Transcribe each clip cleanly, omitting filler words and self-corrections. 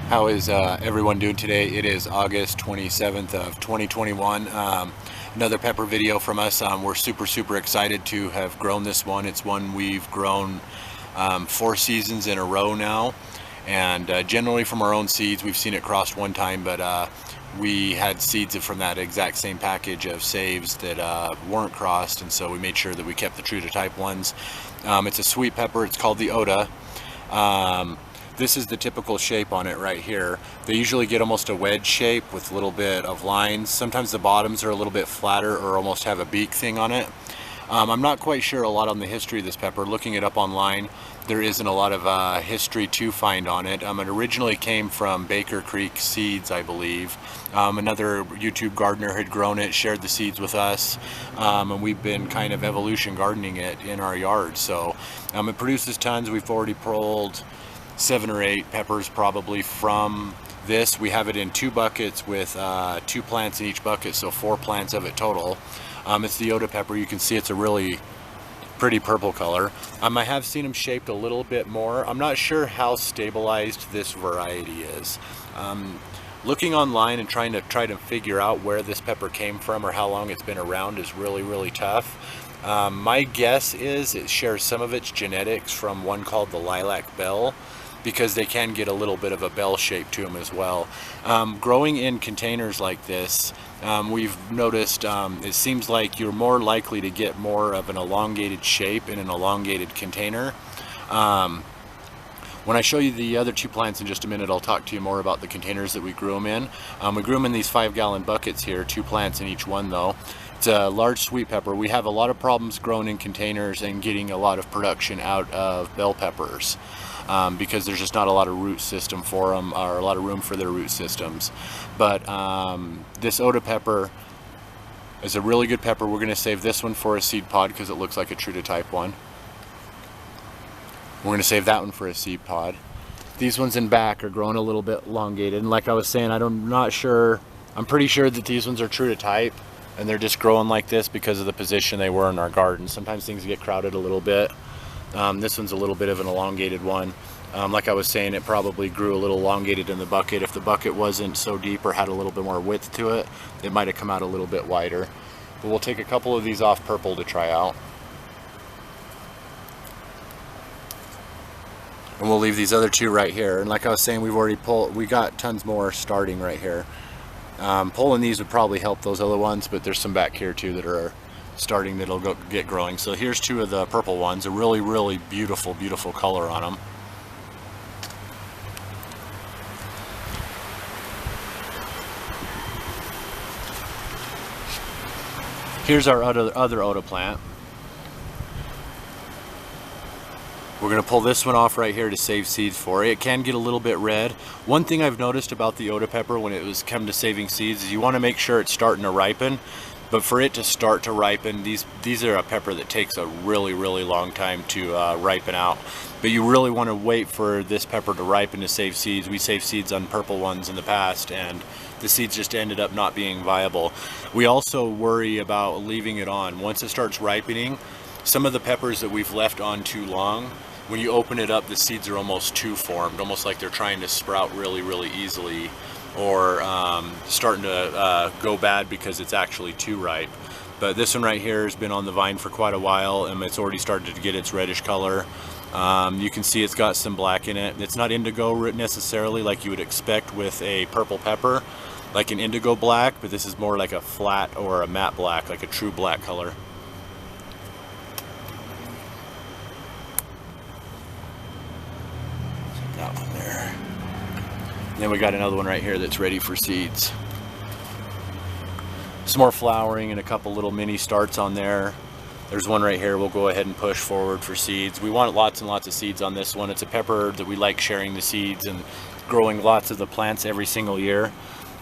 How is everyone doing today? It is August 27th of 2021. Another pepper video from us. We're super excited to have grown this one. It's one we've grown 4 seasons in a row now, and generally from our own seeds. We've seen it crossed one time, but we had seeds from that exact same package of saves that weren't crossed, and so we made sure that we kept the true to type ones. It's a sweet pepper. It's called the Oda. This is the typical shape on it right here. They usually get almost a wedge shape with a little bit of lines. Sometimes the bottoms are a little bit flatter or almost have a beak thing on it. I'm not quite sure a lot on the history of this pepper. Looking it up online, there isn't a lot of history to find on it. It originally came from Baker Creek Seeds, I believe. Another YouTube gardener had grown it, shared the seeds with us, and we've been kind of evolution gardening it in our yard. So it produces tons. We've already pulled 7 or 8 peppers probably from this. We have it in 2 buckets with 2 plants in each bucket, so 4 plants of it total. It's the Yoda Pepper. You can see it's a really pretty purple color. I have seen them shaped a little bit more. I'm not sure how stabilized this variety is. Looking online and trying to figure out where this pepper came from or how long it's been around is really tough. My guess is it shares some of its genetics from one called the Lilac Bell, because they can get a little bit of a bell shape to them as well. Growing in containers like this, we've noticed it seems like you're more likely to get more of an elongated shape in an elongated container. When I show you the other 2 plants in just a minute, I'll talk to you more about the containers that we grew them in. We grew them in these 5-gallon buckets here, 2 plants in each one though. It's a large sweet pepper. We have a lot of problems growing in containers and getting a lot of production out of bell peppers. Because there's just not a lot of root system for them, or a lot of room for their root systems. But this Oda Pepper is a really good pepper. We're going to save this one for a seed pod because it looks like a true to type one. We're going to save that one for a seed pod. These ones in back are growing a little bit elongated, and like I was saying, I'm pretty sure that these ones are true to type, and they're just growing like this because of the position they were in our garden. Sometimes things get crowded a little bit. This one's a little bit of an elongated one. Like I was saying, it probably grew a little elongated in the bucket. If the bucket wasn't so deep or had a little bit more width to it, it might have come out a little bit wider. But we'll take a couple of these off purple to try out. And we'll leave these other 2 right here. And like I was saying, we got tons more starting right here. Pulling these would probably help those other ones, but there's some back here too that are starting that'll get growing. So here's 2 of the purple ones, a really beautiful color on them. Here's our other Oda plant. We're going to pull this one off right here to save seeds for it. It can get a little bit red. One thing I've noticed about the Oda Pepper when it was come to saving seeds is you want to make sure it's starting to ripen. But for it to start to ripen, these are a pepper that takes a really long time to ripen out. But you really want to wait for this pepper to ripen to save seeds. We saved seeds on purple ones in the past, and the seeds just ended up not being viable. We also worry about leaving it on. Once it starts ripening, some of the peppers that we've left on too long, when you open it up, the seeds are almost too formed, almost like they're trying to sprout really easily, or starting to go bad because it's actually too ripe. But this one right here has been on the vine for quite a while, and it's already started to get its reddish color. You can see it's got some black in it. It's not indigo necessarily like you would expect with a purple pepper, like an indigo black, but this is more like a flat or a matte black, like a true black color. That one there. Then we got another one right here that's ready for seeds. Some more flowering and a couple little mini starts on there. There's one right here we'll go ahead and push forward for seeds. We want lots and lots of seeds on this one. It's a pepper that we like sharing the seeds and growing lots of the plants every single year.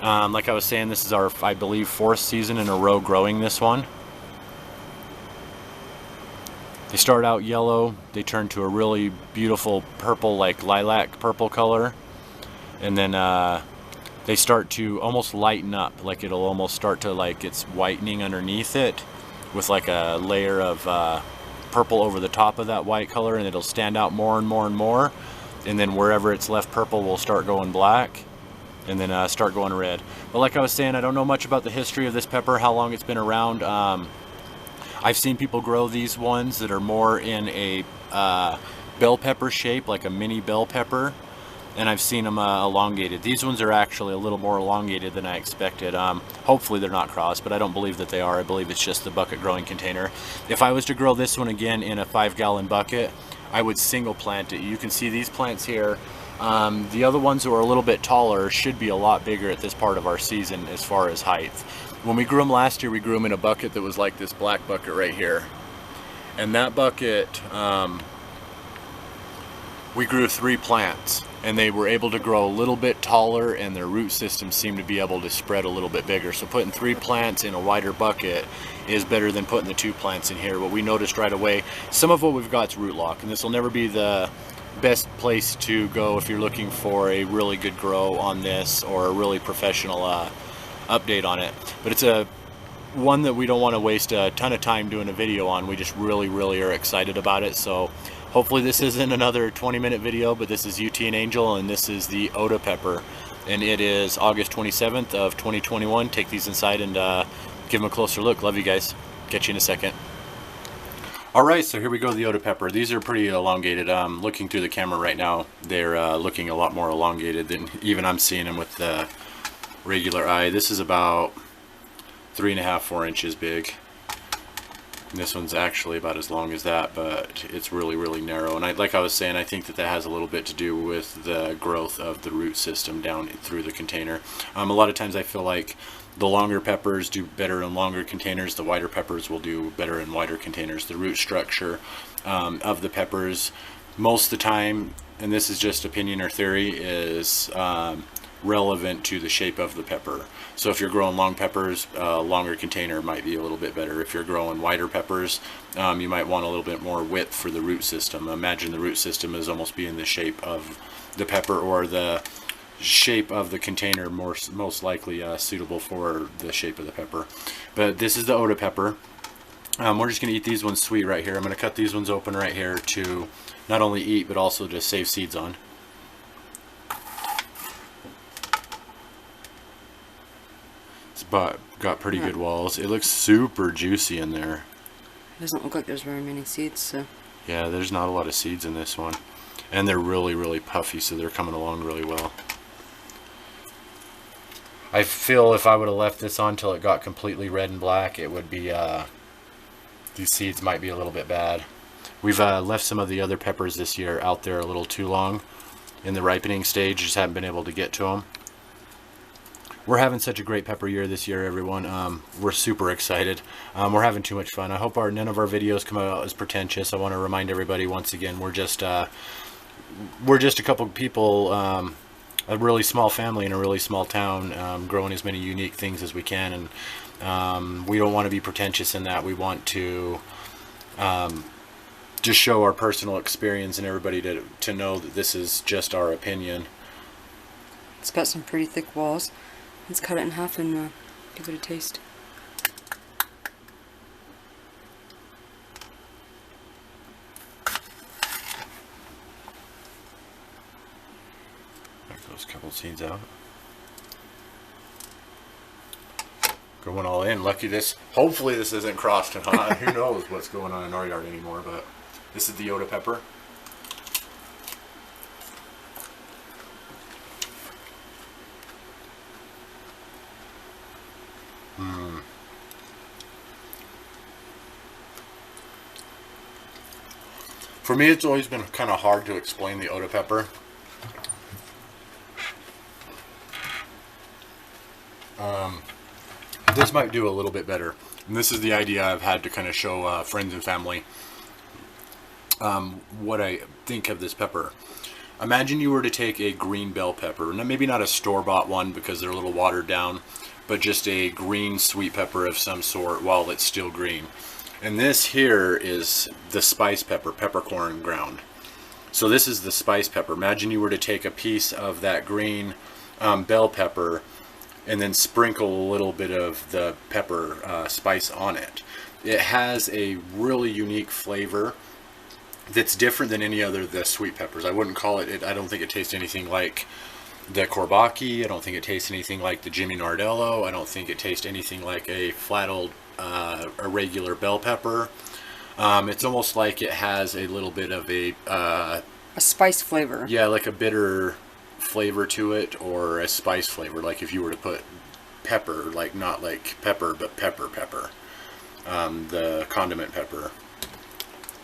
Like I was saying, this is our, I believe, 4th season in a row growing this one. They start out yellow, they turn to a really beautiful purple, like lilac purple color, and then they start to almost lighten up, like it'll almost start to, like, it's whitening underneath it with like a layer of purple over the top of that white color, and it'll stand out more and more and more. and then wherever it's left purple will start going black, and then start going red. But like I was saying, I don't know much about the history of this pepper, how long it's been around. I've seen people grow these ones that are more in a bell pepper shape, like a mini bell pepper, and I've seen them elongated. These ones are actually a little more elongated than I expected. Hopefully they're not crossed, but I don't believe that they are. I believe it's just the bucket growing container. If I was to grow this one again in a 5-gallon bucket, I would single plant it. You can see these plants here. The other ones that are a little bit taller should be a lot bigger at this part of our season as far as height. When we grew them last year, we grew them in a bucket that was like this black bucket right here. And that bucket, we grew 3 plants, and they were able to grow a little bit taller, and their root system seemed to be able to spread a little bit bigger. So putting 3 plants in a wider bucket is better than putting the 2 plants in here. What we noticed right away, some of what we've got is root lock, and this will never be the best place to go if you're looking for a really good grow on this or a really professional update on it. But it's a one that we don't want to waste a ton of time doing a video on. We just really are excited about it. So hopefully this isn't another 20-minute video, but this is UT and Angel, and this is the Oda Pepper, and it is August 27th of 2021. Take these inside and give them a closer look. Love you guys. Catch you in a second. Alright, so here we go, the Yoda Pepper. These are pretty elongated. Looking through the camera right now, they're looking a lot more elongated than even I'm seeing them with the regular eye. This is about 3.5–4 inches big. And this one's actually about as long as that, but it's really narrow. And like I was saying, I think that has a little bit to do with the growth of the root system down through the container. A lot of times I feel like the longer peppers do better in longer containers, the wider peppers will do better in wider containers. The root structure of the peppers, most of the time, and this is just opinion or theory, is relevant to the shape of the pepper. So if you're growing long peppers, a longer container might be a little bit better. If you're growing wider peppers, you might want a little bit more width for the root system. Imagine the root system is almost being the shape of the pepper, or the shape of the container most likely suitable for the shape of the pepper. But this is the Oda Pepper. We're just going to eat these ones sweet right here. I'm going to cut these ones open right here to not only eat but also to save seeds on. It's got pretty good walls. It looks super juicy in there. It doesn't look like there's very many seeds, so. Yeah, there's not a lot of seeds in this one. And they're really puffy, so they're coming along really well. I feel if I would have left this on till it got completely red and black, it would be, these seeds might be a little bit bad. We've left some of the other peppers this year out there a little too long in the ripening stage, just haven't been able to get to them. We're having such a great pepper year this year, everyone. We're super excited. We're having too much fun. I hope none of our videos come out as pretentious. I want to remind everybody once again, we're just a couple people, a really small family in a really small town, growing as many unique things as we can, and we don't want to be pretentious in that. We want to just show our personal experience and everybody to know that this is just our opinion. It's got some pretty thick walls. Let's cut it in half and give it a taste. Knock those couple seeds out. Going all in. Lucky this. Hopefully this isn't crossed and hot. Who knows what's going on in our yard anymore, but this is the Yoda Pepper. For me, it's always been kind of hard to explain the Oda Pepper. This might do a little bit better. And this is the idea I've had to kind of show friends and family what I think of this pepper. Imagine you were to take a green bell pepper, maybe not a store-bought one because they're a little watered down, but just a green sweet pepper of some sort while it's still green. And this here is the spice pepper, peppercorn ground. So this is the spice pepper. Imagine you were to take a piece of that green bell pepper and then sprinkle a little bit of the pepper spice on it. It has a really unique flavor that's different than any other of the sweet peppers. I wouldn't call it, I don't think it tastes anything like the Courbaki. I don't think it tastes anything like the Jimmy Nardello. I don't think it tastes anything like a flat old, a regular bell pepper. It's almost like it has a little bit of a spice flavor. Yeah, like a bitter flavor to it, or a spice flavor. Like if you were to put pepper, like not like pepper, but pepper. The condiment pepper.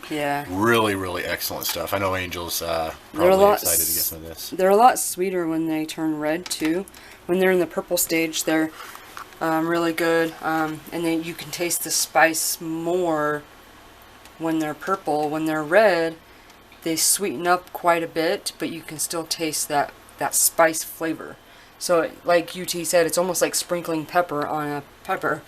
Yeah. Really, really excellent stuff. I know Angel's probably excited to get some of this. They're a lot sweeter when they turn red too. When they're in the purple stage, they're really good. And then you can taste the spice more when they're purple. When they're red, they sweeten up quite a bit, but you can still taste that spice flavor. So like UT said, it's almost like sprinkling pepper on a pepper.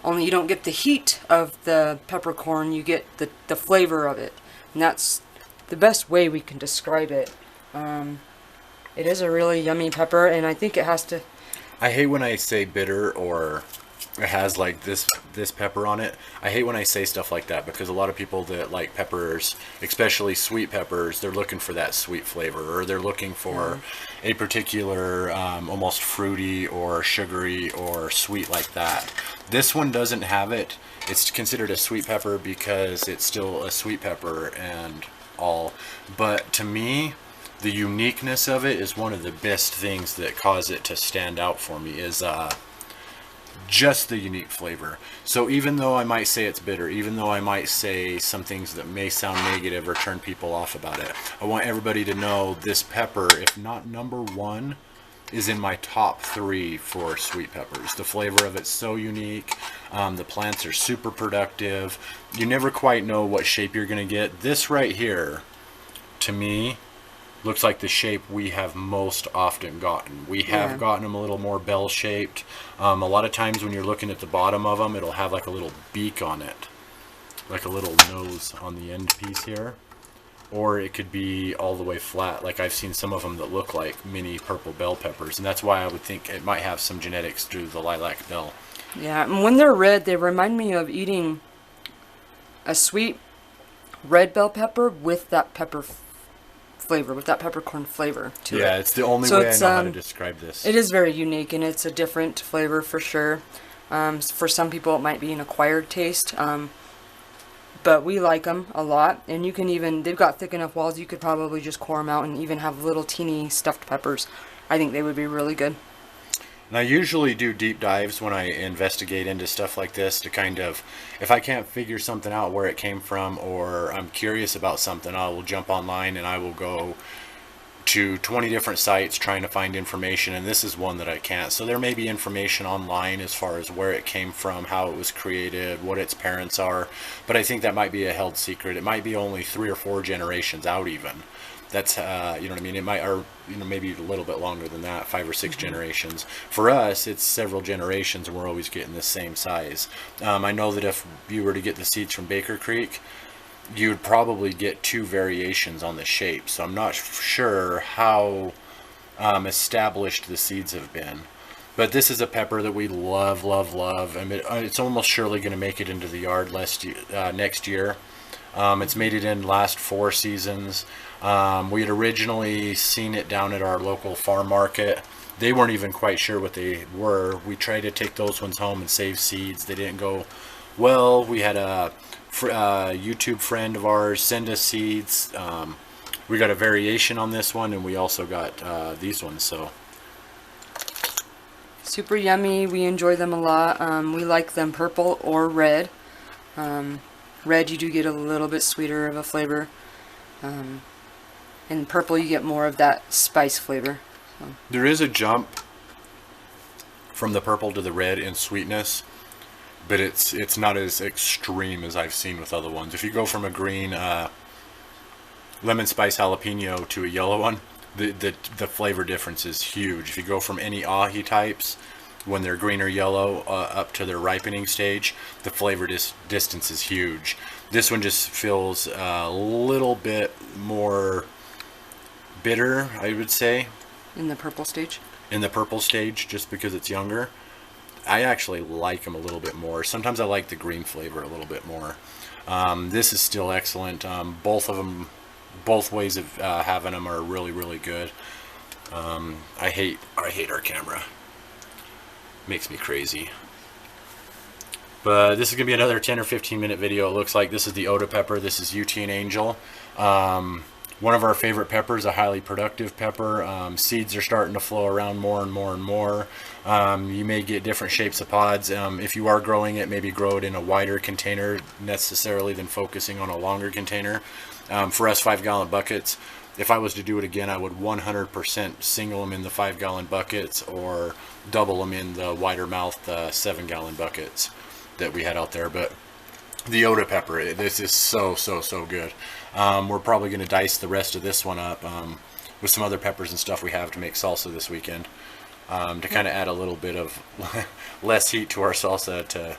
Only you don't get the heat of the peppercorn, you get the flavor of it. And that's the best way we can describe it. It is a really yummy pepper, and I think it has to... I hate when I say bitter or it has like this pepper on it. I hate when I say stuff like that, because a lot of people that like peppers, especially sweet peppers, they're looking for that sweet flavor, or they're looking for a particular almost fruity or sugary or sweet like that. This one doesn't have it. It's considered a sweet pepper because it's still a sweet pepper and all. But to me, the uniqueness of it is one of the best things that cause it to stand out for me, is just the unique flavor. So even though I might say it's bitter, even though I might say some things that may sound negative or turn people off about it, I want everybody to know this pepper, if not number one, is in my top 3 for sweet peppers. The flavor of it's so unique. The plants are super productive. You never quite know what shape you're going to get. This right here, to me, looks like the shape we have most often gotten. We have gotten them a little more bell-shaped. A lot of times when you're looking at the bottom of them, it'll have like a little beak on it, like a little nose on the end piece here. Or it could be all the way flat. Like I've seen some of them that look like mini purple bell peppers, and that's why I would think it might have some genetics through the lilac bell. Yeah, and when they're red, they remind me of eating a sweet red bell pepper with that pepper flavor, with that peppercorn flavor to it. Yeah, it's the only way I know how to describe this. It is very unique, and it's a different flavor for sure. For some people, it might be an acquired taste, but we like them a lot. And you can even, they've got thick enough walls, you could probably just core them out and even have little teeny stuffed peppers. I think they would be really good. And I usually do deep dives when I investigate into stuff like this to kind of, if I can't figure something out where it came from, or I'm curious about something, I will jump online and I will go to 20 different sites trying to find information, and this is one that I can't. So there may be information online as far as where it came from, how it was created, what its parents are, but I think that might be a held secret. It might be only 3 or 4 generations out even. That's, you know what I mean? It might, or, you know, maybe a little bit longer than that, 5 or 6 generations. For us, it's several generations, and we're always getting the same size. I know that if you were to get the seeds from Baker Creek, you'd probably get 2 variations on the shape. So I'm not sure how established the seeds have been. But this is a pepper that we love, love, love. I mean, it's almost surely going to make it into the yard next year. It's made it in last 4 seasons. We had originally seen it down at our local farm market. They weren't even quite sure what they were. We tried to take those ones home and save seeds. They didn't go well. We had a YouTube friend of ours send us seeds. We got a variation on this one, and we also got these ones. So super yummy. We enjoy them a lot. We like them purple or red. Red, you do get a little bit sweeter of a flavor. And purple, you get more of that spice flavor. So. There is a jump from the purple to the red in sweetness, but it's not as extreme as I've seen with other ones. If you go from a green lemon spice jalapeno to a yellow one, the flavor difference is huge. If you go from any ahi types, when they're green or yellow, up to their ripening stage, the flavor distance is huge. This one just feels a little bit more bitter, I would say. In the purple stage? In the purple stage, just because it's younger. I actually like them a little bit more. Sometimes I like the green flavor a little bit more. This is still excellent. Both of them, both ways of having them are really, really good. I hate our camera. Makes me crazy. But this is gonna be another 10 or 15 minute video. It looks like this is the Oda Pepper. This is UT and Angel. One of our favorite peppers, a highly productive pepper. Seeds are starting to flow around more and more and more. You may get different shapes of pods. If you are growing it, maybe grow it in a wider container necessarily than focusing on a longer container. For us 5-gallon buckets, if I was to do it again, I would 100% single them in the 5-gallon buckets or double them in the wider mouthed 7-gallon buckets that we had out there. But the Oda Pepper, this is so good. We're probably going to dice the rest of this one up with some other peppers and stuff we have to make salsa this weekend, to kind of add a little bit of less heat to our salsa to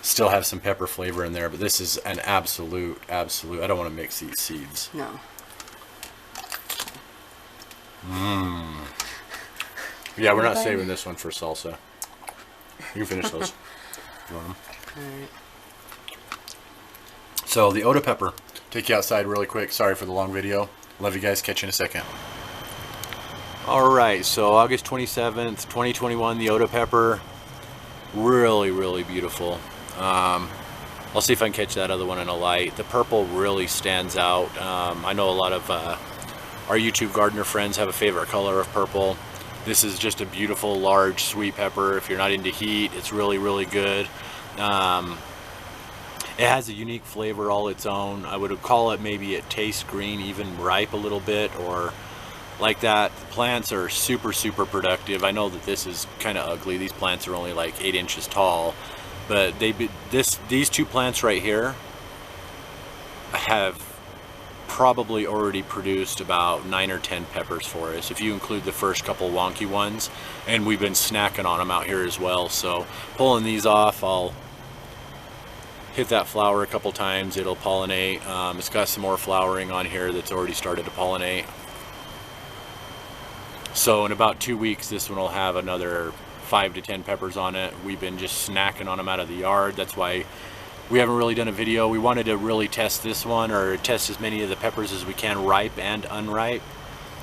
still have some pepper flavor in there. But this is an absolute, I don't want to mix these seeds. No. Yeah, we're not saving this one for salsa. You can finish those. You want them? Alright. So the Oda Pepper, take you outside really quick. Sorry for the long video. Love you guys. Catch you in a second. Alright, so August 27th, 2021, the Oda Pepper. Really beautiful. I'll see if I can catch that other one in a light. The purple really stands out. I know a lot of our YouTube gardener friends have a favorite color of purple. This is just a beautiful, large, sweet pepper. If you're not into heat, it's really good. It has a unique flavor all its own. I would call it, maybe it tastes green, even ripe a little bit, or like that. The plants are super productive. I know that this is kind of ugly. These plants are only like 8 inches tall, but these two plants right here have probably already produced about 9 or 10 peppers for us, if you include the first couple wonky ones, and we've been snacking on them out here as well. So pulling these off, I'll hit that flower a couple times, it'll pollinate. It's got some more flowering on here that's already started to pollinate. So in about 2 weeks, this one will have another 5 to 10 peppers on it. We've been just snacking on them out of the yard. That's why we haven't really done a video. We wanted to really test this one, or test as many of the peppers as we can, ripe and unripe,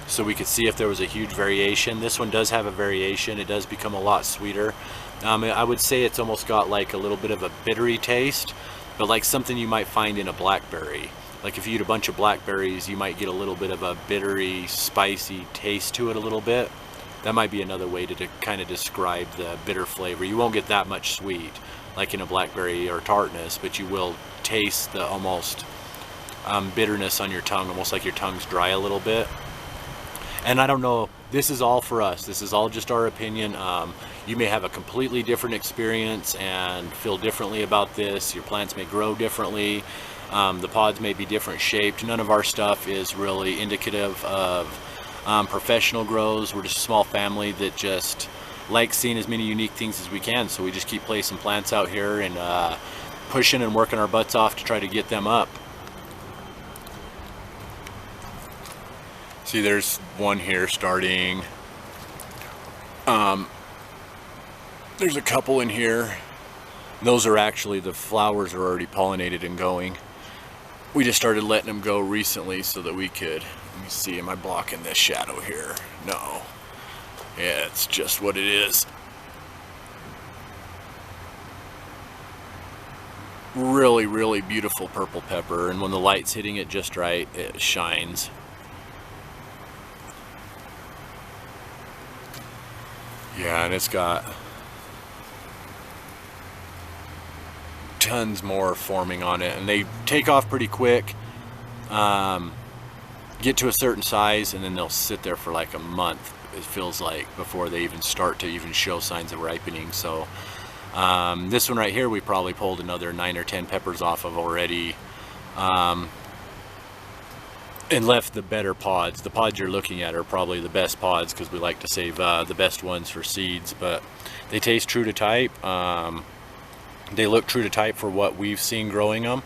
so we could see if there was a huge variation. This one does have a variation. It does become a lot sweeter. I would say it's almost got like a little bit of a bittery taste, but like something you might find in a blackberry. Like if you eat a bunch of blackberries, you might get a little bit of a bittery, spicy taste to it a little bit. That might be another way to kind of describe the bitter flavor. You won't get that much sweet like in a blackberry or tartness, but you will taste the almost bitterness on your tongue, almost like your tongue's dry a little bit. And I don't know, this is all for us. This is all just our opinion. You may have a completely different experience and feel differently about this. Your plants may grow differently. The pods may be different shaped. None of our stuff is really indicative of professional grows. We're just a small family that just like seeing as many unique things as we can, so we just keep placing plants out here and pushing and working our butts off to try to get them up. See, there's one here starting. There's a couple in here. Those are actually, the flowers are already pollinated and going. We just started letting them go recently so that we could, let me see, am I blocking this shadow here? No. Yeah, it's just what it is. Really beautiful purple pepper, and when the light's hitting it just right, it shines. Yeah, and it's got tons more forming on it, and they take off pretty quick. Get to a certain size, and then they'll sit there for like a month, it feels like, before they even start to even show signs of ripening. So this one right here, we probably pulled another 9 or 10 peppers off of already, and left the better pods. The pods you're looking at are probably the best pods, because we like to save the best ones for seeds, but they taste true to type. They look true to type for what we've seen growing them.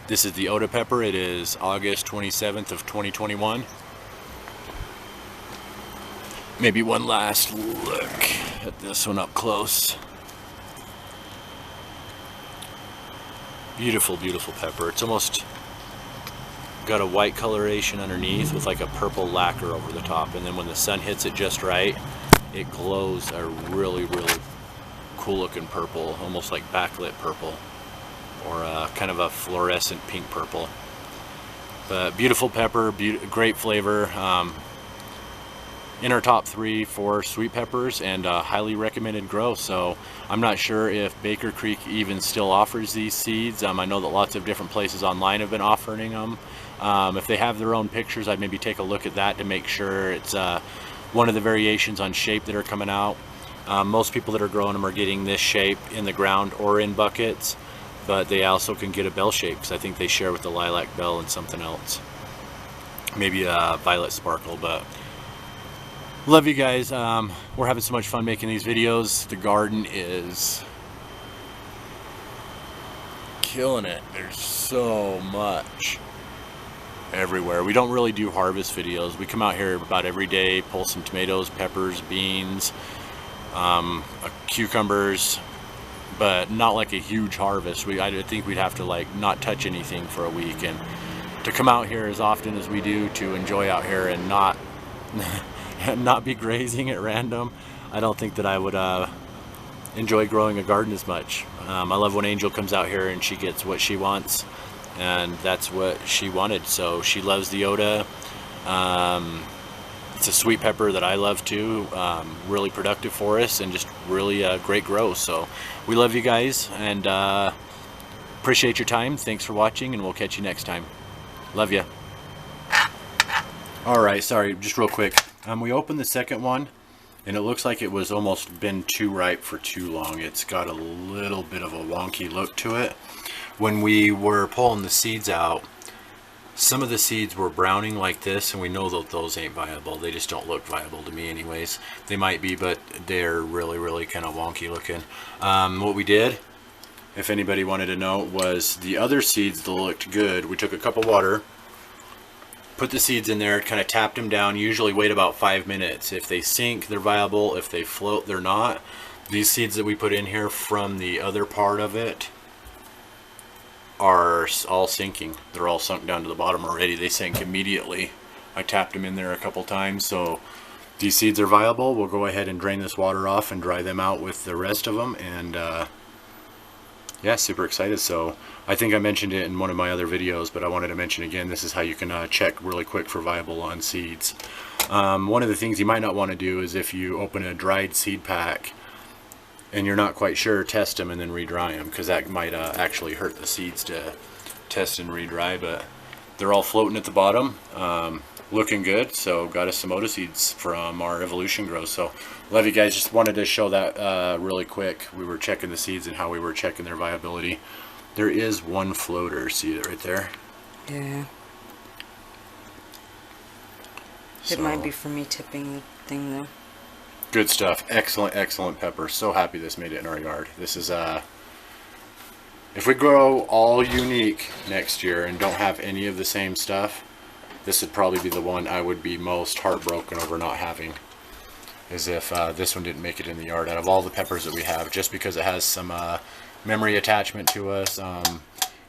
This is the Oda Pepper. It is August 27th of 2021. Maybe one last look at this one up close. Beautiful, beautiful pepper. It's almost got a white coloration underneath with like a purple lacquer over the top, and then when the sun hits it just right, it glows a really, really cool looking purple, almost like backlit purple, or kind of a fluorescent pink purple. But beautiful pepper, great flavor. In our top 3 for sweet peppers, and highly recommended grow. So I'm not sure if Baker Creek even still offers these seeds. I know that lots of different places online have been offering them. If they have their own pictures, I'd maybe take a look at that to make sure it's one of the variations on shape that are coming out. Most people that are growing them are getting this shape in the ground or in buckets, but they also can get a bell shape, because I think they share with the lilac bell and something else, maybe a violet sparkle. But love you guys. We're having so much fun making these videos. The garden is killing it. There's so much everywhere. We don't really do harvest videos. We come out here about every day, pull some tomatoes, peppers, beans, cucumbers, but not like a huge harvest. I think we'd have to like not touch anything for a week, and to come out here as often as we do to enjoy out here and not not be grazing at random, I don't think that I would enjoy growing a garden as much. I love when Angel comes out here and she gets what she wants, and that's what she wanted. So she loves the Oda. It's a sweet pepper that I love too. Really productive for us, and just really great growth. So we love you guys, and appreciate your time. Thanks for watching, and we'll catch you next time. Love you. Alright, sorry, just real quick. We opened the second one, and it looks like it was almost been too ripe for too long. It's got a little bit of a wonky look to it. When we were pulling the seeds out, some of the seeds were browning like this, and we know that those ain't viable. They just don't look viable to me anyways. They might be, but they're really, really kind of wonky looking. What we did, if anybody wanted to know, was the other seeds that looked good, we took a cup of water, put the seeds in there, kind of tapped them down, usually wait about 5 minutes. If they sink, they're viable. If they float, they're not. These seeds that we put in here from the other part of it are all sinking. They're all sunk down to the bottom already. They sank immediately. I tapped them in there a couple times. So these seeds are viable. We'll go ahead and drain this water off and dry them out with the rest of them. And yeah, super excited. So I think I mentioned it in one of my other videos, but I wanted to mention again, this is how you can check really quick for viable on seeds. One of the things you might not want to do is, if you open a dried seed pack and you're not quite sure, test them and then re-dry them, because that might actually hurt the seeds to test and re-dry. But they're all floating at the bottom, looking good. So got us some Oda seeds from our evolution grow. So love you guys. Just wanted to show that really quick. We were checking the seeds and how we were checking their viability. There is one floater, see it right there? Yeah. It might be for me tipping the thing though. Good stuff. Excellent, excellent pepper. So happy this made it in our yard. This is if we grow all unique next year and don't have any of the same stuff, this would probably be the one I would be most heartbroken over not having, is if this one didn't make it in the yard out of all the peppers that we have, just because it has some memory attachment to us.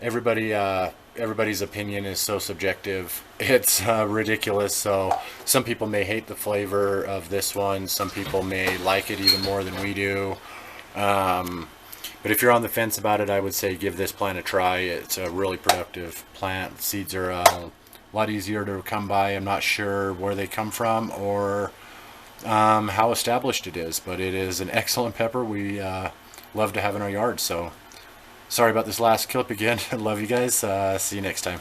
Everybody's opinion is so subjective. It's ridiculous. So some people may hate the flavor of this one. Some people may like it even more than we do. But if you're on the fence about it, I would say give this plant a try. It's a really productive plant. Seeds are a lot easier to come by. I'm not sure where they come from or how established it is, but it is an excellent pepper we love to have in our yard. So sorry about this last clip again. Love you guys. See you next time.